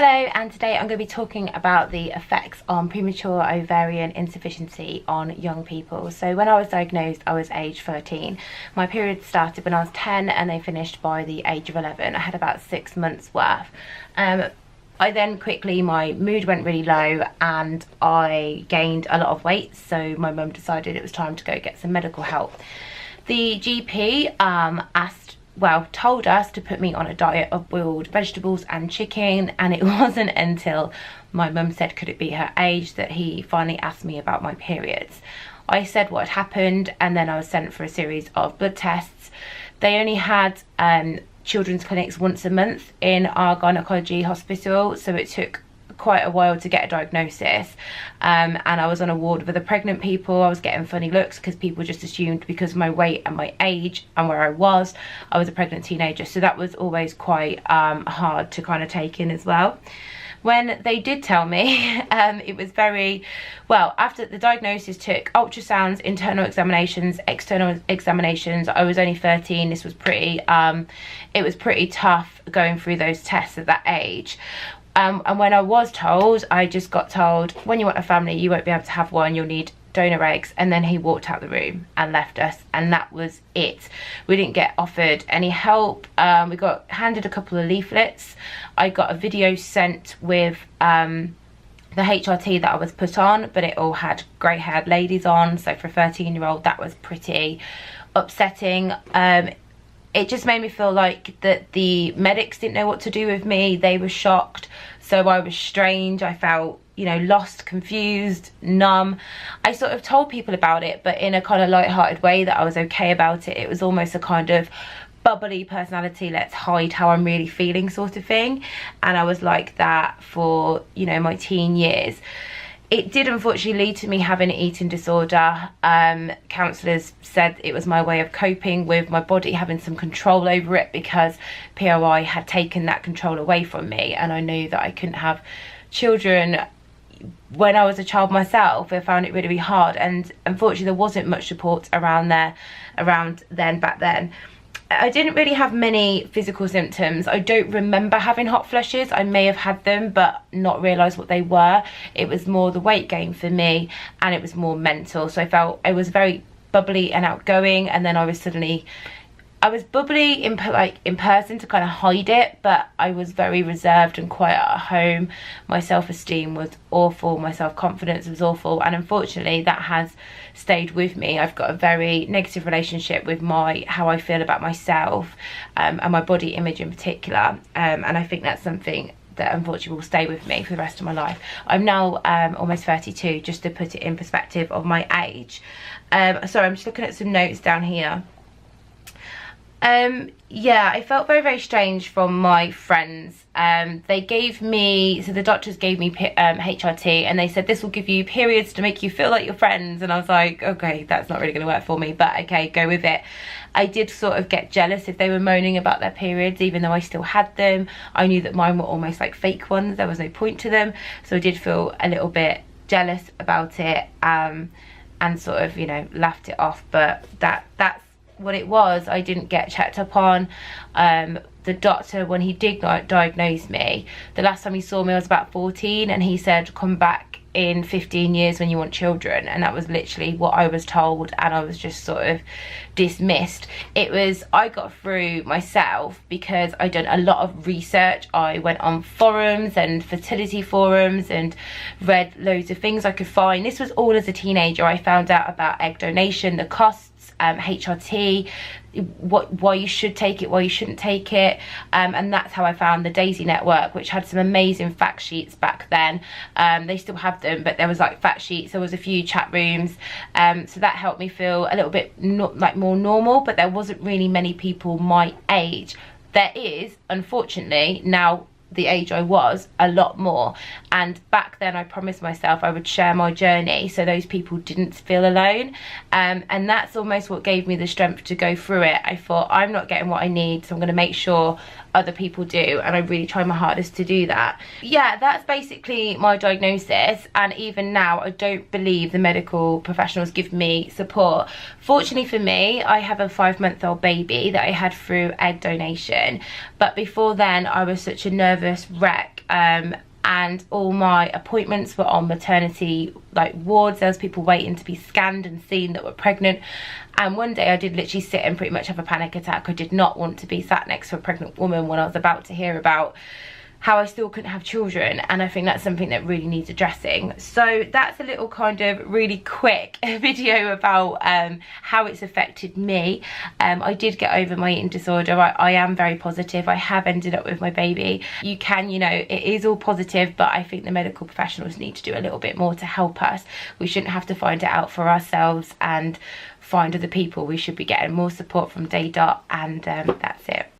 Hello, and today I'm going to be talking about the effects on premature ovarian insufficiency on young people. So when I was diagnosed, I was age 13. My period started when I was 10 and they finished by the age of 11. I had about 6 months worth. I then quickly, my mood went really low and I gained a lot of weight, so my mum decided it was time to go get some medical help. The GP told us to put me on a diet of boiled vegetables and chicken, and it wasn't until my mum said could it be her age that he finally asked me about my periods. I said what had happened, and then I was sent for a series of blood tests. They only had children's clinics once a month in our gynecology hospital, so it took quite a while to get a diagnosis, and I was on a ward with other pregnant people. I was getting funny looks because people just assumed because of my weight and my age and where I was a pregnant teenager, so that was always quite hard to kind of take in as well. When they did tell me, it was very well. After the diagnosis, took ultrasounds, internal examinations, external examinations. I was only 13. This was pretty it was pretty tough going through those tests at that age. And when I was told, I just got told, when you want a family, you won't be able to have one, you'll need donor eggs. And then he walked out the room and left us, and that was it. We didn't get offered any help. We got handed a couple of leaflets. I got a video sent with the HRT that I was put on, but it all had grey-haired ladies on, so for a 13-year-old that was pretty upsetting. It just made me feel like that the medics didn't know what to do with me. They were shocked, so I was strange. I felt, you know, lost, confused, numb. I sort of told people about it, but in a kind of light-hearted way, that I was okay about it. It was almost a kind of bubbly personality, let's hide how I'm really feeling sort of thing, and I was like that for, you know, my teen years. It did unfortunately lead to me having an eating disorder. Counsellors said it was my way of coping with my body having some control over it, because POI had taken that control away from me, and I knew that I couldn't have children when I was a child myself. I found it really, really hard, and unfortunately there wasn't much support back then. I didn't really have many physical symptoms. I don't remember having hot flushes. I may have had them but not realised what they were. It was more the weight gain for me, and it was more mental. So I felt I was very bubbly and outgoing, and then I was bubbly in person to kind of hide it, but I was very reserved and quiet at home. My self-esteem was awful, my self-confidence was awful, and unfortunately that has stayed with me. I've got a very negative relationship with how I feel about myself, and my body image in particular, and I think that's something that unfortunately will stay with me for the rest of my life. I'm now almost 32, just to put it in perspective of my age. Sorry, I'm just looking at some notes down here. Yeah, I felt very, very strange from my friends. They gave me, so the doctors gave me HRT, and they said this will give you periods to make you feel like your friends, and I was like, okay, that's not really going to work for me, but okay, go with it. I did sort of get jealous if they were moaning about their periods, even though I still had them. I knew that mine were almost like fake ones, there was no point to them, so I did feel a little bit jealous about it, and sort of, you know, laughed it off, but that's what it was. I didn't get checked up on. The doctor, when he did diagnose me, the last time he saw me I was about 14, and he said come back in 15 years when you want children, and that was literally what I was told, and I was just sort of dismissed. I got through myself because I'd done a lot of research. I went on forums and fertility forums and read loads of things I could find. This was all as a teenager. I found out about egg donation, the costs, HRT, why you should take it, why you shouldn't take it, and that's how I found the Daisy Network, which had some amazing fact sheets back then. They still have them, but there was like fact sheets, there was a few chat rooms, so that helped me feel a little bit more normal, but there wasn't really many people my age. There is, unfortunately, now the age I was, a lot more, and back then I promised myself I would share my journey so those people didn't feel alone, and that's almost what gave me the strength to go through it. I thought, I'm not getting what I need, so I'm going to make sure other people do, and I really try my hardest to do that. Yeah, that's basically my diagnosis, and even now I don't believe the medical professionals give me support. Fortunately for me, I have a 5-month-old baby that I had through egg donation, but before then I was such a nervous wreck, and all my appointments were on maternity wards. There was people waiting to be scanned and seen that were pregnant, and one day I did literally sit and pretty much have a panic attack. I did not want to be sat next to a pregnant woman when I was about to hear about how I still couldn't have children, and I think that's something that really needs addressing. So that's a little kind of really quick video about how it's affected me. I did get over my eating disorder. I am very positive. I have ended up with my baby. You can, you know, it is all positive, but I think the medical professionals need to do a little bit more to help us. We shouldn't have to find it out for ourselves and find other people. We should be getting more support from Day Dot, and that's it.